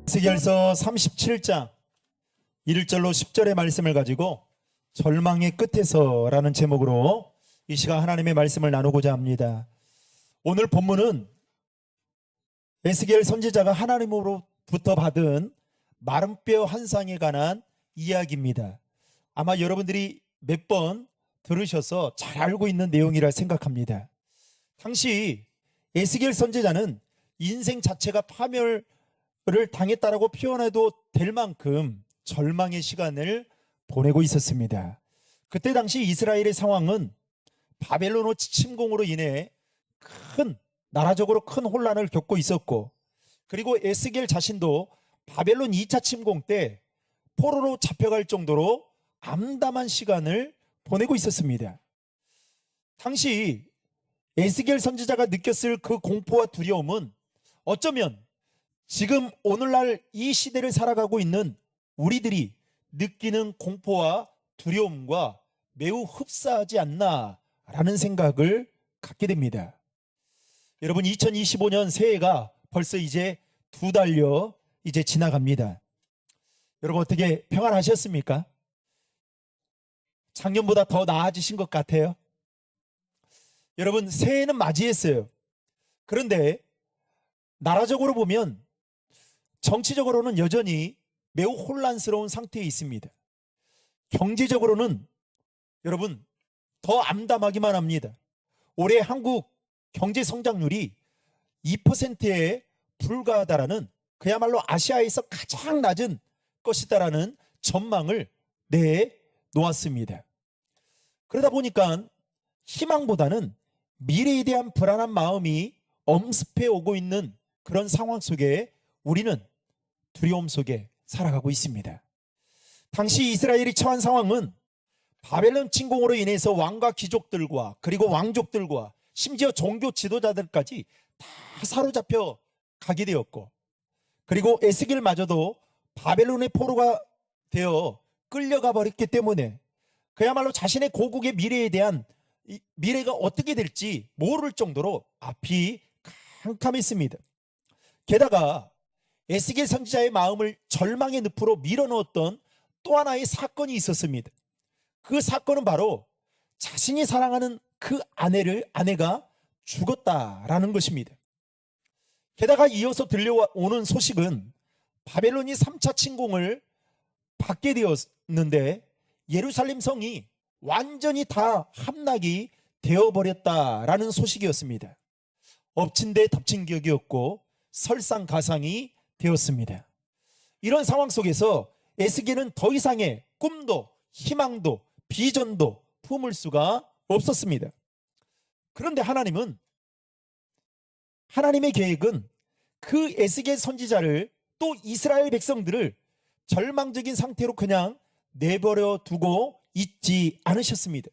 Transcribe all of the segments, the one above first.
에스겔서 37장 1절로 10절의 말씀을 가지고 절망의 끝에서라는 제목으로 이 시간 하나님의 말씀을 나누고자 합니다. 오늘 본문은 에스겔 선지자가 하나님으로부터 받은 마른 뼈 환상에 관한 이야기입니다. 아마 여러분들이 몇 번 들으셔서 잘 알고 있는 내용이라 생각합니다. 당시 에스겔 선지자는 인생 자체가 파멸을 당했다라고 표현해도 될 만큼 절망의 시간을 보내고 있었습니다. 그때 당시 이스라엘의 상황은 바벨론 침공으로 인해 나라적으로 큰 혼란을 겪고 있었고, 그리고 에스겔 자신도 바벨론 2차 침공 때 포로로 잡혀갈 정도로 암담한 시간을 보내고 있었습니다. 당시 에스겔 선지자가 느꼈을 그 공포와 두려움은 어쩌면 지금 오늘날 이 시대를 살아가고 있는 우리들이 느끼는 공포와 두려움과 매우 흡사하지 않나라는 생각을 갖게 됩니다. 여러분, 2025년 새해가 벌써 이제 2달여 이제 지나갑니다. 여러분, 어떻게 평안하셨습니까? 작년보다 더 나아지신 것 같아요. 여러분, 새해는 맞이했어요. 그런데 나라적으로 보면 정치적으로는 여전히 매우 혼란스러운 상태에 있습니다. 경제적으로는 여러분 더 암담하기만 합니다. 올해 한국 경제 성장률이 2%에 불과하다라는, 그야말로 아시아에서 가장 낮은 것이다라는 전망을 내놓았습니다. 그러다 보니까 희망보다는 미래에 대한 불안한 마음이 엄습해 오고 있는 그런 상황 속에 우리는 두려움 속에 살아가고 있습니다. 당시 이스라엘이 처한 상황은 바벨론 침공으로 인해서 왕과 귀족들과 그리고 왕족들과 심지어 종교 지도자들까지 다 사로잡혀 가게 되었고, 그리고 에스겔마저도 바벨론의 포로가 되어 끌려가 버렸기 때문에 그야말로 자신의 고국의 미래에 대한 미래가 어떻게 될지 모를 정도로 앞이 캄캄했습니다. 게다가 에스겔 선지자의 마음을 절망의 늪으로 밀어넣었던 또 하나의 사건이 있었습니다. 그 사건은 바로 자신이 사랑하는 그 아내가 죽었다라는 것입니다. 게다가 이어서 들려오는 소식은 바벨론이 3차 침공을 받게 되었는데 예루살렘 성이 완전히 다 함락이 되어버렸다라는 소식이었습니다. 엎친 데 덮친 격이었고 설상가상이 되었습니다. 이런 상황 속에서 에스겔은 더 이상의 꿈도 희망도 비전도 품을 수가 없었습니다. 그런데 하나님의 계획은 그 에스겔 선지자를, 또 이스라엘 백성들을 절망적인 상태로 그냥 내버려 두고 있지 않으셨습니다.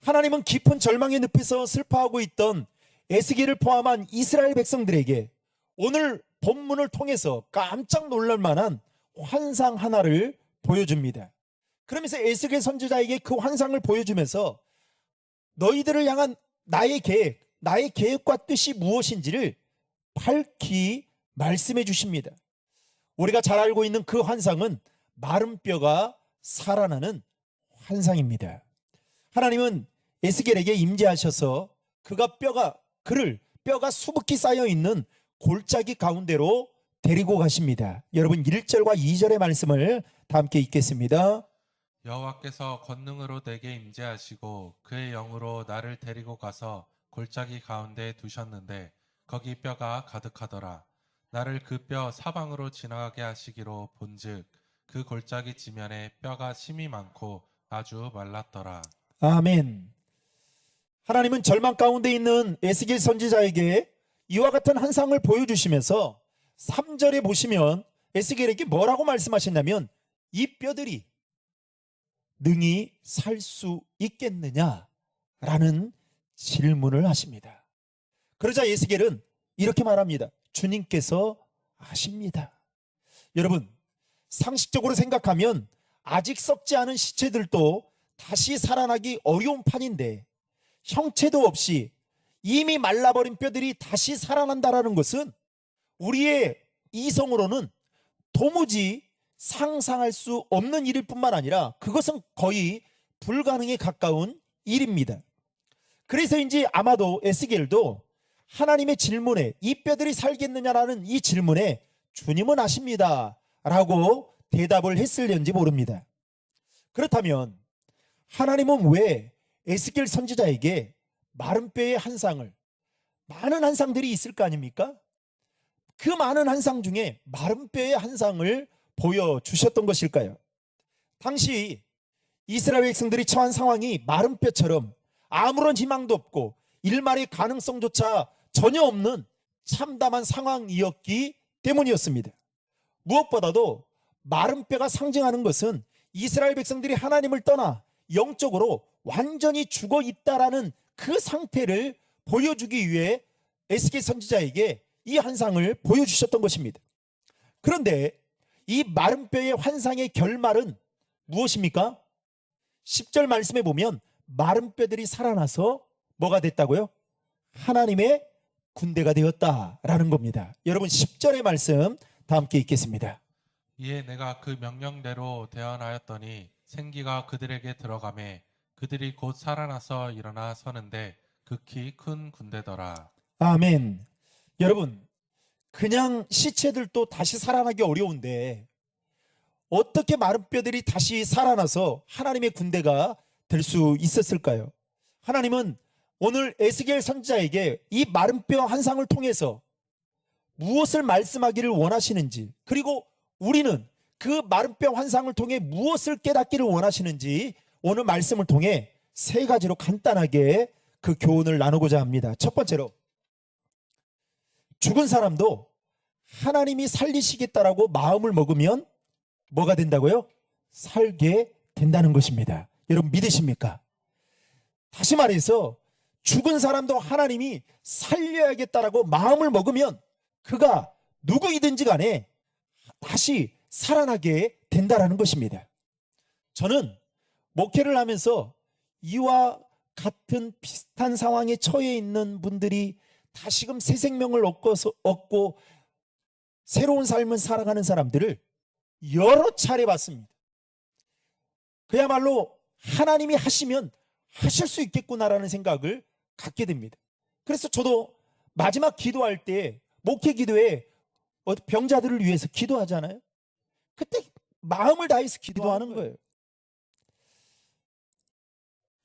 하나님은 깊은 절망의 늪에서 슬퍼하고 있던 에스겔을 포함한 이스라엘 백성들에게 오늘 본문을 통해서 깜짝 놀랄 만한 환상 하나를 보여줍니다. 그러면서 에스겔 선지자에게 그 환상을 보여주면서 너희들을 향한 나의 계획과 뜻이 무엇인지를 밝히 말씀해 주십니다. 우리가 잘 알고 있는 그 환상은 마른 뼈가 살아나는 환상입니다. 하나님은 에스겔에게 임재하셔서 뼈가 수북히 쌓여 있는 골짜기 가운데로 데리고 가십니다. 여러분, 1절과 2절의 말씀을 다 함께 읽겠습니다. 여호와께서 권능으로 내게 임재하시고 그의 영으로 나를 데리고 가서 골짜기 가운데 두셨는데 거기 뼈가 가득하더라. 나를 그 뼈 사방으로 지나가게 하시기로 본즉 그 골짜기 지면에 뼈가 심이 많고 아주 말랐더라. 아멘. 하나님은 절망 가운데 있는 에스겔 선지자에게 이와 같은 환상을 보여주시면서 3절에 보시면 에스겔에게 뭐라고 말씀하셨냐면, 이 뼈들이 능히 살 수 있겠느냐라는 질문을 하십니다. 그러자 에스겔은 이렇게 말합니다. 주님께서 아십니다. 여러분, 상식적으로 생각하면 아직 썩지 않은 시체들도 다시 살아나기 어려운 판인데, 형체도 없이 이미 말라버린 뼈들이 다시 살아난다라는 것은 우리의 이성으로는 도무지 상상할 수 없는 일일 뿐만 아니라 그것은 거의 불가능에 가까운 일입니다. 그래서인지 아마도 에스겔도 하나님의 질문에 이 뼈들이 살겠느냐라는 이 질문에 주님은 아십니다 라고 대답을 했을는지 모릅니다. 그렇다면 하나님은 왜 에스겔 선지자에게 마른 뼈의 한상을, 많은 한상들이 있을 거 아닙니까? 그 많은 한상 중에 마른 뼈의 한상을 보여주셨던 것일까요? 당시 이스라엘 백성들이 처한 상황이 마른 뼈처럼 아무런 희망도 없고 일말의 가능성조차 전혀 없는 참담한 상황이었기 때문이었습니다. 무엇보다도 마른 뼈가 상징하는 것은 이스라엘 백성들이 하나님을 떠나 영적으로 완전히 죽어 있다라는 그 상태를 보여주기 위해 에스겔 선지자에게 이 환상을 보여주셨던 것입니다. 그런데 이 마른 뼈의 환상의 결말은 무엇입니까? 10절 말씀에 보면 마른 뼈들이 살아나서 뭐가 됐다고요? 하나님의 군대가 되었다라는 겁니다. 여러분 10절의 말씀 다 함께 읽겠습니다. 이에 내가 그 명령대로 대언하였더니 생기가 그들에게 들어가매 그들이 곧 살아나서 일어나 서는데 극히 큰 군대더라. 아멘. 여러분, 그냥 시체들도 다시 살아나기 어려운데 어떻게 마른 뼈들이 다시 살아나서 하나님의 군대가 될 수 있었을까요? 하나님은 오늘 에스겔 선지자에게 이 마른 뼈 환상을 통해서 무엇을 말씀하기를 원하시는지, 그리고 우리는 그 마른 뼈 환상을 통해 무엇을 깨닫기를 원하시는지 오늘 말씀을 통해 세 가지로 간단하게 그 교훈을 나누고자 합니다. 첫 번째로, 죽은 사람도 하나님이 살리시겠다라고 마음을 먹으면 뭐가 된다고요? 살게 된다는 것입니다. 여러분 믿으십니까? 다시 말해서 죽은 사람도 하나님이 살려야겠다라고 마음을 먹으면 그가 누구이든지 간에 다시 살아나게 된다라는 것입니다. 저는 목회를 하면서 이와 같은 비슷한 상황에 처해 있는 분들이 다시금 새 생명을 얻고 새로운 삶을 살아가는 사람들을 여러 차례 봤습니다. 그야말로 하나님이 하시면 하실 수 있겠구나라는 생각을 갖게 됩니다. 그래서 저도 마지막 기도할 때 목회 기도에 병자들을 위해서 기도하잖아요. 그때 마음을 다해서 기도하는 거예요.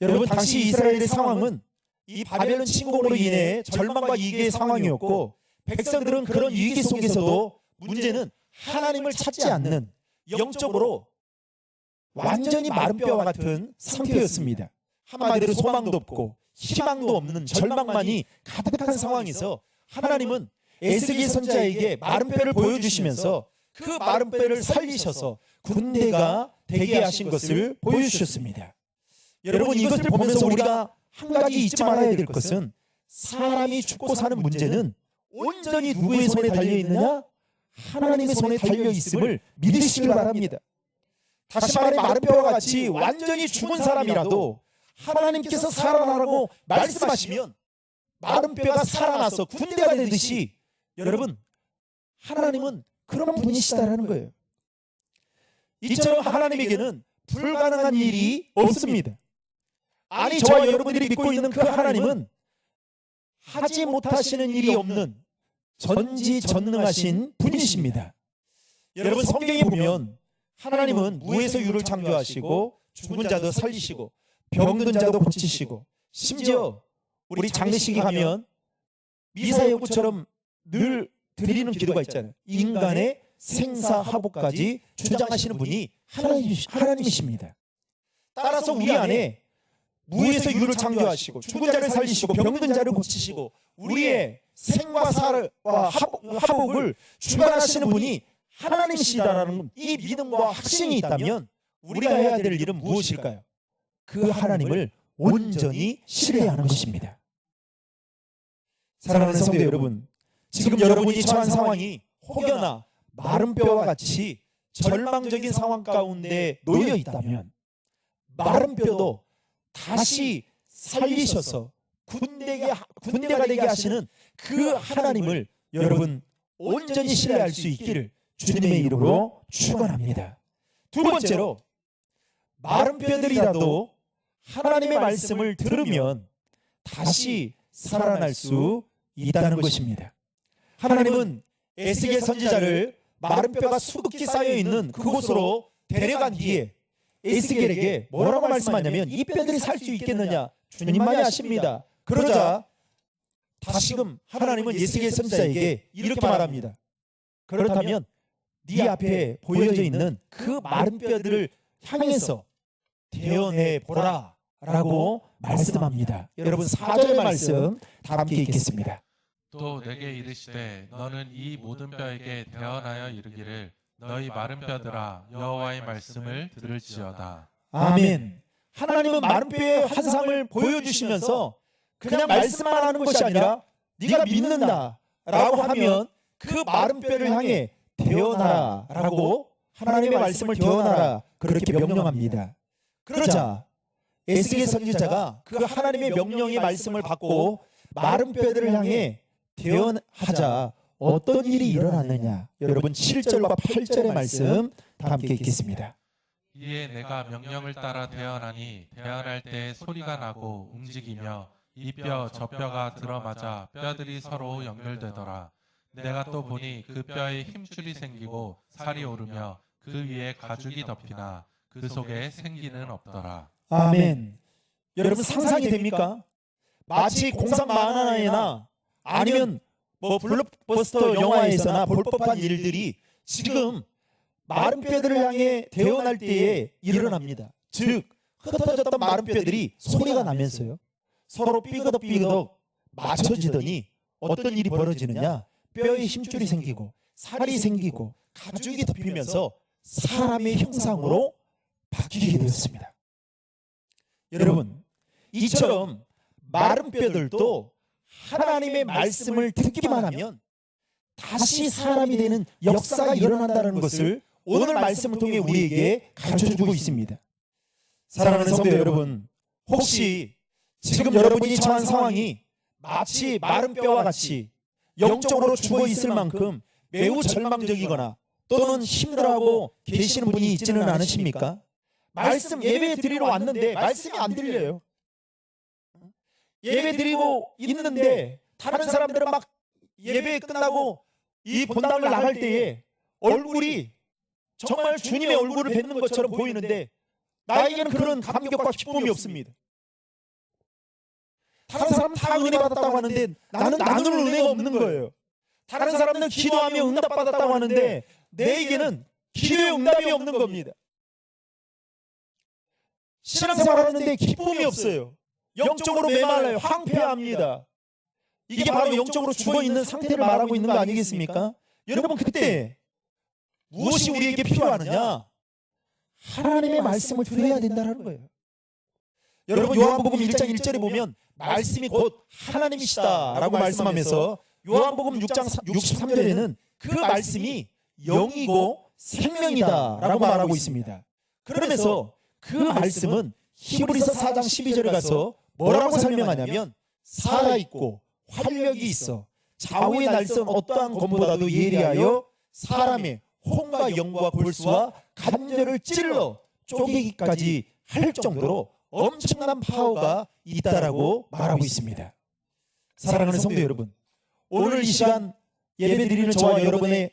여러분 당시 이스라엘의 상황은 이 바벨론 침공으로 인해 절망과 위기의 상황이었고 백성들은 그런 위기 속에서도 문제는 하나님을 찾지 않는 영적으로 완전히 마른 뼈와 같은 상태였습니다. 한마디로 소망도 없고 희망도 없는 절망만이 가득한 상황에서 하나님은 에스겔 선지자에게 마른 뼈를 보여주시면서 그 마른 뼈를 살리셔서 군대가 되게 하신 것을 보여주셨습니다. 여러분 이것을 보면서 우리가 한 가지 잊지 말아야 될 것은 사람이 죽고 사는 문제는 온전히 누구의 손에 달려있느냐? 하나님의 손에 달려있음을 믿으시길 바랍니다. 다시 말해 마른 뼈와 같이 완전히 죽은 사람이라도 하나님께서 살아나라고 말씀하시면 마른 뼈가 살아나서 군대가 되듯이 여러분 하나님은 그런 분이시다라는 거예요. 이처럼 하나님에게는 불가능한 일이 없습니다. 아니 저와 여러분들이 믿고 있는 그 하나님은 하지 못하시는 일이 없는 전지전능하신 분이십니다. 여러분 성경에 보면 하나님은 무에서 유를 창조하시고 죽은 자도 살리시고 병든 자도 고치시고 심지어 우리 장례식에 가면 미사여구처럼 늘 드리는 기도가 있잖아요. 인간의 생사하복까지 주장하시는 분이 하나님이십니다. 따라서 우리 안에 무에서 유를 창조하시고 죽은 자를 살리시고 병든 자를 고치시고 우리의 생과 사와 하복을 주관하시는 분이 하나님이시다라는 이 믿음과 확신이 있다면 우리가 해야 될 일은 무엇일까요? 그 하나님을 온전히 신뢰하는 것입니다. 사랑하는 성도 여러분, 지금 여러분이 처한 상황이 혹여나 마른 뼈와 같이 절망적인 상황 가운데 놓여 있다면 마른 뼈도 다시 살리셔서 군대가 되게 하시는 그 하나님을 여러분 온전히 신뢰할 수 있기를 주님의 이름으로 축원합니다. 두 번째로 마른 뼈들이라도 하나님의 말씀을 들으면 다시 살아날 수 있다는 것입니다. 하나님은 에스겔 선지자를 마른 뼈가 수북히 쌓여 있는 그곳으로 데려간 뒤에 에스겔에게 뭐라고 말씀하냐면 이 뼈들이 살 수 있겠느냐 주님만이 아십니다. 그러자 다시금 하나님은 에스겔 선지자에게 이렇게 말합니다. 그렇다면 네 앞에 보여져 있는 그 마른 뼈들을 향해서 대언해 보라 라고 말씀합니다. 여러분 4절의 말씀 다 함께 읽겠습니다. 또 내게 이르시되 너는 이 모든 뼈에게 대언하여 이르기를 너희 마른 뼈들아 여호와의 말씀을 들을지어다. 아멘. 하나님은 마른 뼈의 환상을 보여주시면서 그냥 말씀만 하는 것이 아니라 네가 믿는다 라고 하면 그 마른 뼈를 향해 대언하라 라고 하나님의 말씀을 대언하라 그렇게 명령합니다. 그러자 에스겔 선지자가 그 하나님의 명령의 말씀을 받고 마른 뼈들을 향해 대언하자 어떤 일이 일어났느냐. 여러분 7절과 8절의 말씀 다 함께 읽겠습니다. 이에 내가 명령을 따라 대언하니 대언할 때 소리가 나고 움직이며 이 뼈 저 뼈가 들어맞아 뼈들이 서로 연결되더라. 내가 또 보니 그 뼈에 힘줄이 생기고 살이 오르며 그 위에 가죽이 덮이나 그 속에 생기는 없더라. 아멘. 여러분 상상이 됩니까? 마치 공상 만화에나 아니면 뭐 블록버스터 영화에서나 볼 법한 일들이 지금 마른 뼈들을 향해 대언할 때에 일어납니다. 즉 흩어졌던 마른 뼈들이 소리가 나면서요 서로 삐그덕삐그덕 맞춰지더니 어떤 일이 벌어지느냐. 뼈에 힘줄이 생기고 살이 생기고 가죽이 덮이면서 사람의 형상으로 바뀌게 되었습니다. 여러분 이처럼 마른 뼈들도 하나님의 말씀을 듣기만 하면 다시 사람이 되는 역사가 일어난다는 것을 오늘 말씀을 통해 우리에게 가르쳐주고 있습니다. 사랑하는 성도 여러분, 혹시 지금 여러분이 처한 상황이 마치 마른 뼈와 같이 영적으로 죽어 있을 만큼 매우 절망적이거나 또는 힘들어하고 계시는 분이 있지는 않으십니까? 말씀 예배 드리러 왔는데 말씀이 안 들려요. 예배 드리고 있는데 다른 사람들은 막 예배 끝나고 이 본당을 나갈 때에 얼굴이 정말 주님의 얼굴을 뵙는 것처럼 보이는데 나에게는 그런 감격과 기쁨이 없습니다. 다른 사람은 다 은혜 받았다고 하는데 나는 은혜가 없는 거예요. 다른 사람은 기도하며 응답받았다고 하는데 내게는 기도의 응답이 없는 겁니다. 신앙생활 하는데 기쁨이 없어요. 영적으로 메말라요. 황폐합니다. 이게 바로 영적으로 죽어있는 상태를 말하고 있는 거 아니겠습니까? 여러분 그때 무엇이 우리에게 필요하느냐? 하나님의 말씀을 들어야 된다는 거예요. 여러분 요한복음 1장 1절에 보면 말씀이 곧 하나님이시다 라고 말씀하면서 요한복음 6장 63절에는 그 말씀이 영이고 생명이다 라고 말하고 있습니다. 그러면서 그 말씀은 히브리서 4장 12절에 가서 뭐라고 설명하냐면 살아있고 활력이 있어 좌우의 날선 어떠한 검보다도 예리하여 사람의 혼과 영과 골수와 관절을 찔러 쪼개기까지 할 정도로 엄청난 파워가 있다라고 말하고 있습니다. 사랑하는 성도 여러분, 오늘 이 시간 예배드리는 저와 여러분의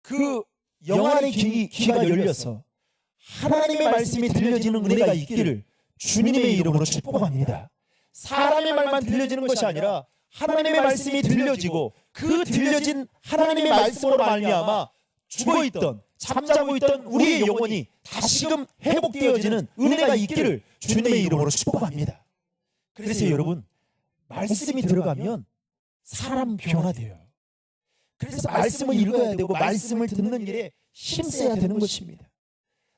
그 영안의 귀가 열려서 하나님의 말씀이 들려지는 은혜가 있기를 주님의 이름으로 축복합니다. 사람의 말만 들려지는 것이 아니라 하나님의 말씀이 들려지고 그 들려진 하나님의 말씀으로 말미암아 죽어있던 잠자고 있던 우리의 영혼이 다시금 회복되어지는 은혜가 있기를 주님의 이름으로 축복합니다. 그래서 여러분 말씀이 들어가면 사람 변화돼요. 그래서 말씀을 읽어야 되고 말씀을 듣는 일에 힘써야 되는 것입니다.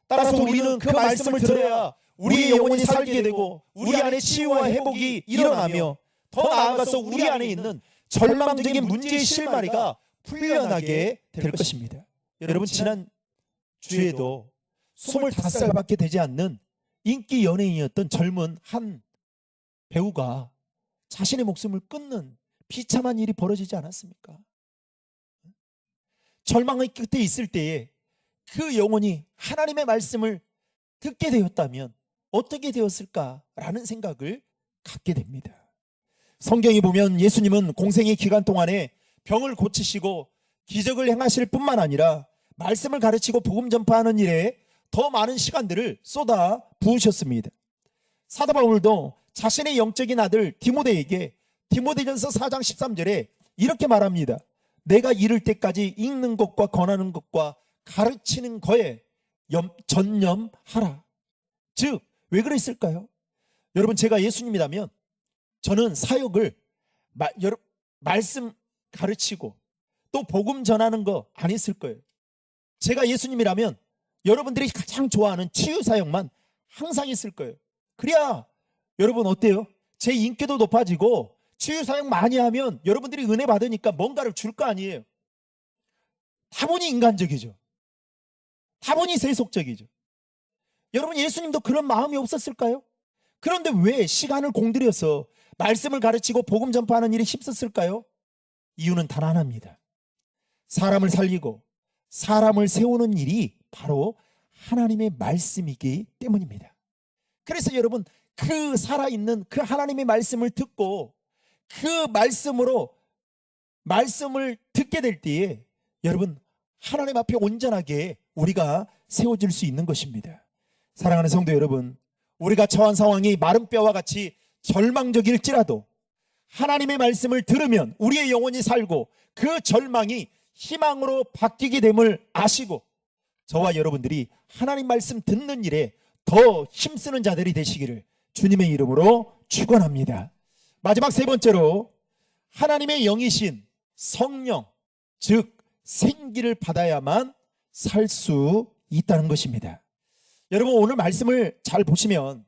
따라서 우리는 그 말씀을 들어야 우리의 영혼이 살게 되고 우리 안에 치유와 회복이 일어나며 더 나아가서 우리 안에 있는 절망적인 문제의 실마리가 풀려나게 될 것입니다. 여러분 지난 주에도 25살밖에 되지 않는 인기 연예인이었던 젊은 한 배우가 자신의 목숨을 끊는 비참한 일이 벌어지지 않았습니까? 절망의 끝에 있을 때에 그 영혼이 하나님의 말씀을 듣게 되었다면 어떻게 되었을까라는 생각을 갖게 됩니다. 성경에 보면 예수님은 공생의 기간 동안에 병을 고치시고 기적을 행하실 뿐만 아니라 말씀을 가르치고 복음 전파하는 일에 더 많은 시간들을 쏟아 부으셨습니다. 사도 바울도 자신의 영적인 아들 디모데에게 디모데전서 4장 13절에 이렇게 말합니다. 내가 이를 때까지 읽는 것과 권하는 것과 가르치는 거에 전념하라. 즉, 왜 그랬을까요? 여러분, 제가 예수님이라면 저는 사역을 말씀 가르치고 또 복음 전하는 거 안 했을 거예요. 제가 예수님이라면 여러분들이 가장 좋아하는 치유 사역만 항상 했을 거예요. 그래야 여러분 어때요? 제 인기도 높아지고 치유 사역 많이 하면 여러분들이 은혜 받으니까 뭔가를 줄 거 아니에요. 다분히 인간적이죠. 다분히 세속적이죠. 여러분, 예수님도 그런 마음이 없었을까요? 그런데 왜 시간을 공들여서 말씀을 가르치고 복음 전파하는 일에 힘썼을까요? 이유는 단 하나입니다. 사람을 살리고 사람을 세우는 일이 바로 하나님의 말씀이기 때문입니다. 그래서 여러분, 그 살아있는 그 하나님의 말씀을 듣고 그 말씀을 듣게 될 때에 여러분, 하나님 앞에 온전하게 우리가 세워질 수 있는 것입니다. 사랑하는 성도 여러분, 우리가 처한 상황이 마른 뼈와 같이 절망적일지라도 하나님의 말씀을 들으면 우리의 영혼이 살고 그 절망이 희망으로 바뀌게 됨을 아시고 저와 여러분들이 하나님 말씀 듣는 일에 더 힘쓰는 자들이 되시기를 주님의 이름으로 축원합니다. 마지막 세 번째로 하나님의 영이신 성령, 즉 생기를 받아야만 살 수 있다는 것입니다. 여러분, 오늘 말씀을 잘 보시면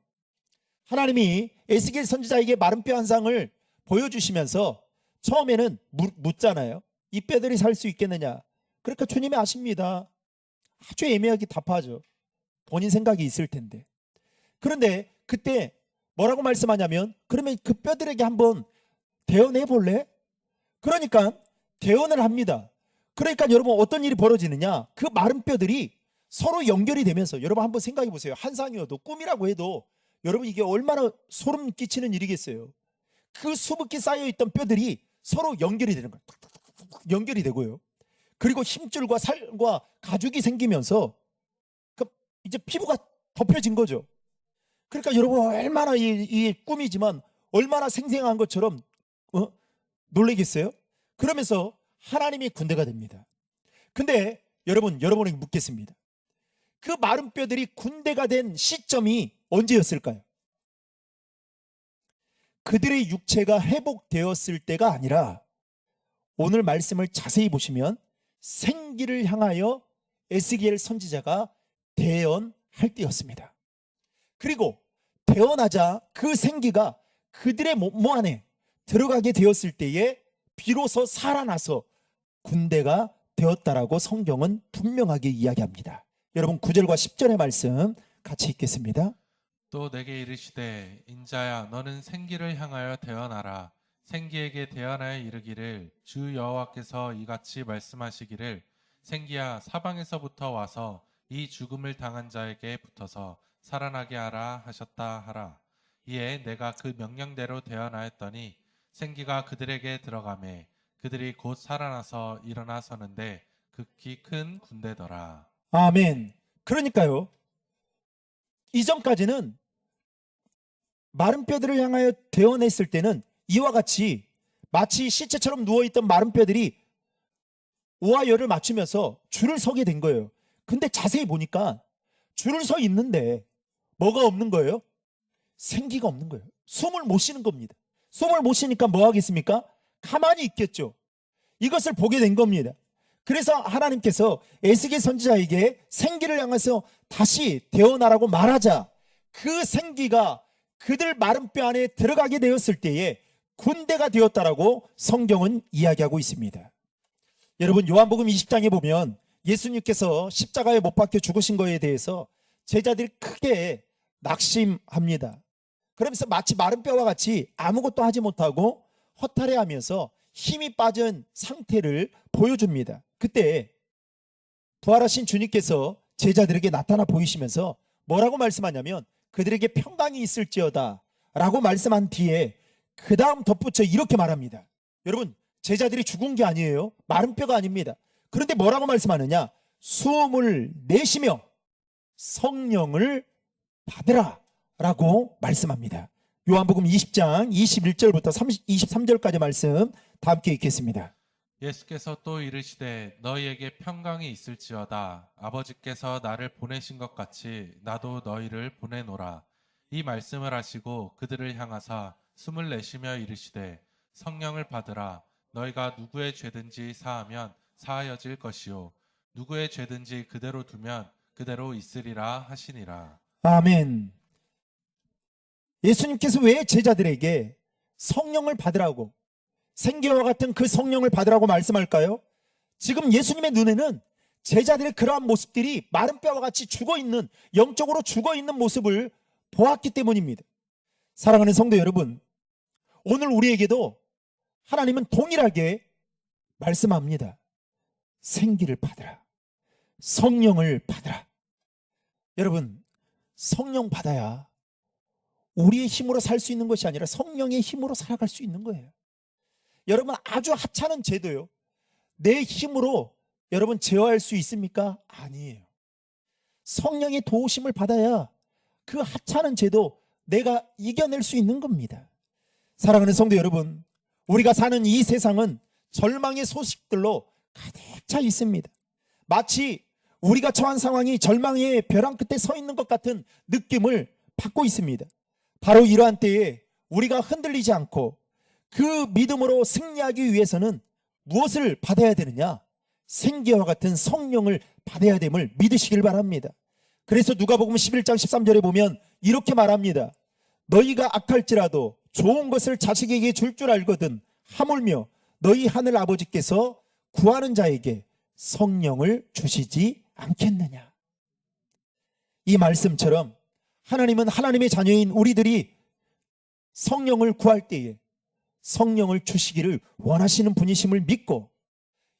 하나님이 에스겔 선지자에게 마른 뼈 한 상을 보여주시면서 처음에는 묻잖아요. 이 뼈들이 살 수 있겠느냐. 그러니까 주님이 아십니다. 아주 애매하게 답하죠. 본인 생각이 있을 텐데. 그런데 그때 뭐라고 말씀하냐면, 그러면 그 뼈들에게 한번 대언해 볼래? 그러니까 대언을 합니다. 그러니까 여러분, 어떤 일이 벌어지느냐, 그 마른 뼈들이 서로 연결이 되면서, 여러분 한번 생각해 보세요. 환상이어도 꿈이라고 해도 여러분, 이게 얼마나 소름 끼치는 일이겠어요. 그 수북히 쌓여있던 뼈들이 서로 연결이 되는 거예요. 연결이 되고요. 그리고 힘줄과 살과 가죽이 생기면서 이제 피부가 덮여진 거죠. 그러니까 여러분, 얼마나 이 꿈이지만 얼마나 생생한 것처럼 놀라겠어요? 그러면서 하나님의 군대가 됩니다. 근데 여러분에게 묻겠습니다. 그 마른 뼈들이 군대가 된 시점이 언제였을까요? 그들의 육체가 회복되었을 때가 아니라 오늘 말씀을 자세히 보시면 생기를 향하여 에스겔 선지자가 대언할 때였습니다. 그리고 대언하자 그 생기가 그들의 몸 안에 들어가게 되었을 때에 비로소 살아나서 군대가 되었다라고 성경은 분명하게 이야기합니다. 여러분, 9절과 10절의 말씀 같이 읽겠습니다. 또 내게 이르시되 인자야 너는 생기를 향하여 대언하라. 생기에게 대언하여 이르기를 주 여호와께서 이같이 말씀하시기를 생기야 사방에서부터 와서 이 죽음을 당한 자에게 붙어서 살아나게 하라 하셨다 하라. 이에 내가 그 명령대로 대언하였더니 생기가 그들에게 들어가매 그들이 곧 살아나서 일어나 서는데 극히 큰 군대더라. 아멘. 그러니까요, 이전까지는 마른 뼈들을 향하여 대언했을 때는 이와 같이 마치 시체처럼 누워있던 마른 뼈들이 오와 열을 맞추면서 줄을 서게 된 거예요. 근데 자세히 보니까 줄을 서 있는데 뭐가 없는 거예요? 생기가 없는 거예요. 숨을 못 쉬는 겁니다. 숨을 못 쉬니까 뭐 하겠습니까? 가만히 있겠죠. 이것을 보게 된 겁니다. 그래서 하나님께서 에스겔 선지자에게 생기를 향해서 다시 대언하라고 말하자 그 생기가 그들 마른 뼈 안에 들어가게 되었을 때에 군대가 되었다라고 성경은 이야기하고 있습니다. 여러분, 요한복음 20장에 보면 예수님께서 십자가에 못 박혀 죽으신 거에 대해서 제자들이 크게 낙심합니다. 그러면서 마치 마른 뼈와 같이 아무것도 하지 못하고 허탈해하면서 힘이 빠진 상태를 보여줍니다. 그때 부활하신 주님께서 제자들에게 나타나 보이시면서 뭐라고 말씀하냐면 그들에게 평강이 있을지어다 라고 말씀한 뒤에 그 다음 덧붙여 이렇게 말합니다. 여러분, 제자들이 죽은 게 아니에요. 마른 뼈가 아닙니다. 그런데 뭐라고 말씀하느냐? 숨을 내쉬며 성령을 받으라 라고 말씀합니다. 요한복음 20장 21절부터 23절까지 말씀 다 함께 읽겠습니다. 예수께서 또 이르시되 너희에게 평강이 있을지어다. 아버지께서 나를 보내신 것 같이 나도 너희를 보내노라. 이 말씀을 하시고 그들을 향하사 숨을 내쉬며 이르시되 성령을 받으라. 너희가 누구의 죄든지 사하면 사하여질 것이요 누구의 죄든지 그대로 두면 그대로 있으리라 하시니라. 아멘. 예수님께서 왜 제자들에게 성령을 받으라고, 생기와 같은 그 성령을 받으라고 말씀할까요? 지금 예수님의 눈에는 제자들의 그러한 모습들이 마른 뼈와 같이 죽어있는, 영적으로 죽어있는 모습을 보았기 때문입니다. 사랑하는 성도 여러분, 오늘 우리에게도 하나님은 동일하게 말씀합니다. 생기를 받으라. 성령을 받으라. 여러분, 성령 받아야 우리의 힘으로 살 수 있는 것이 아니라 성령의 힘으로 살아갈 수 있는 거예요. 여러분, 아주 하찮은 죄도요, 내 힘으로 여러분 제어할 수 있습니까? 아니에요. 성령의 도우심을 받아야 그 하찮은 죄도 내가 이겨낼 수 있는 겁니다. 사랑하는 성도 여러분, 우리가 사는 이 세상은 절망의 소식들로 가득 차 있습니다. 마치 우리가 처한 상황이 절망의 벼랑 끝에 서 있는 것 같은 느낌을 받고 있습니다. 바로 이러한 때에 우리가 흔들리지 않고 그 믿음으로 승리하기 위해서는 무엇을 받아야 되느냐? 생기와 같은 성령을 받아야 됨을 믿으시길 바랍니다. 그래서 누가복음 11장 13절에 보면 이렇게 말합니다. 너희가 악할지라도 좋은 것을 자식에게 줄 줄 알거든 하물며 너희 하늘 아버지께서 구하는 자에게 성령을 주시지 않겠느냐. 이 말씀처럼 하나님은 하나님의 자녀인 우리들이 성령을 구할 때에 성령을 주시기를 원하시는 분이심을 믿고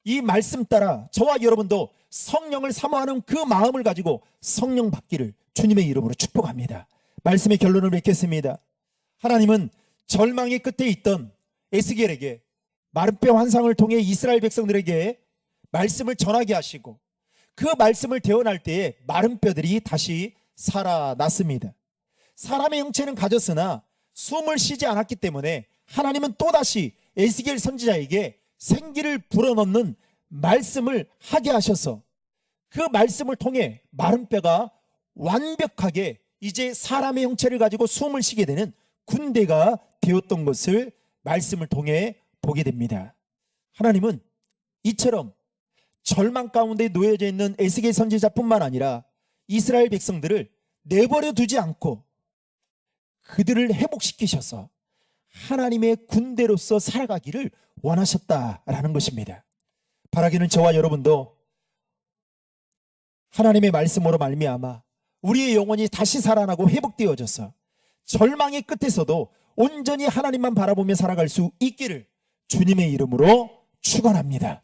이 말씀 따라 저와 여러분도 성령을 사모하는 그 마음을 가지고 성령 받기를 주님의 이름으로 축복합니다. 말씀의 결론을 맺겠습니다. 하나님은 절망의 끝에 있던 에스겔에게 마른 뼈 환상을 통해 이스라엘 백성들에게 말씀을 전하게 하시고 그 말씀을 대언할 때에 마른 뼈들이 다시 살아났습니다. 사람의 형체는 가졌으나 숨을 쉬지 않았기 때문에 하나님은 또다시 에스겔 선지자에게 생기를 불어넣는 말씀을 하게 하셔서 그 말씀을 통해 마른 뼈가 완벽하게 이제 사람의 형체를 가지고 숨을 쉬게 되는 군대가 되었던 것을 말씀을 통해 보게 됩니다. 하나님은 이처럼 절망 가운데 놓여져 있는 에스겔 선지자뿐만 아니라 이스라엘 백성들을 내버려 두지 않고 그들을 회복시키셔서 하나님의 군대로서 살아가기를 원하셨다라는 것입니다. 바라기는 저와 여러분도 하나님의 말씀으로 말미암아 우리의 영혼이 다시 살아나고 회복되어져서 절망의 끝에서도 온전히 하나님만 바라보며 살아갈 수 있기를 주님의 이름으로 축원합니다.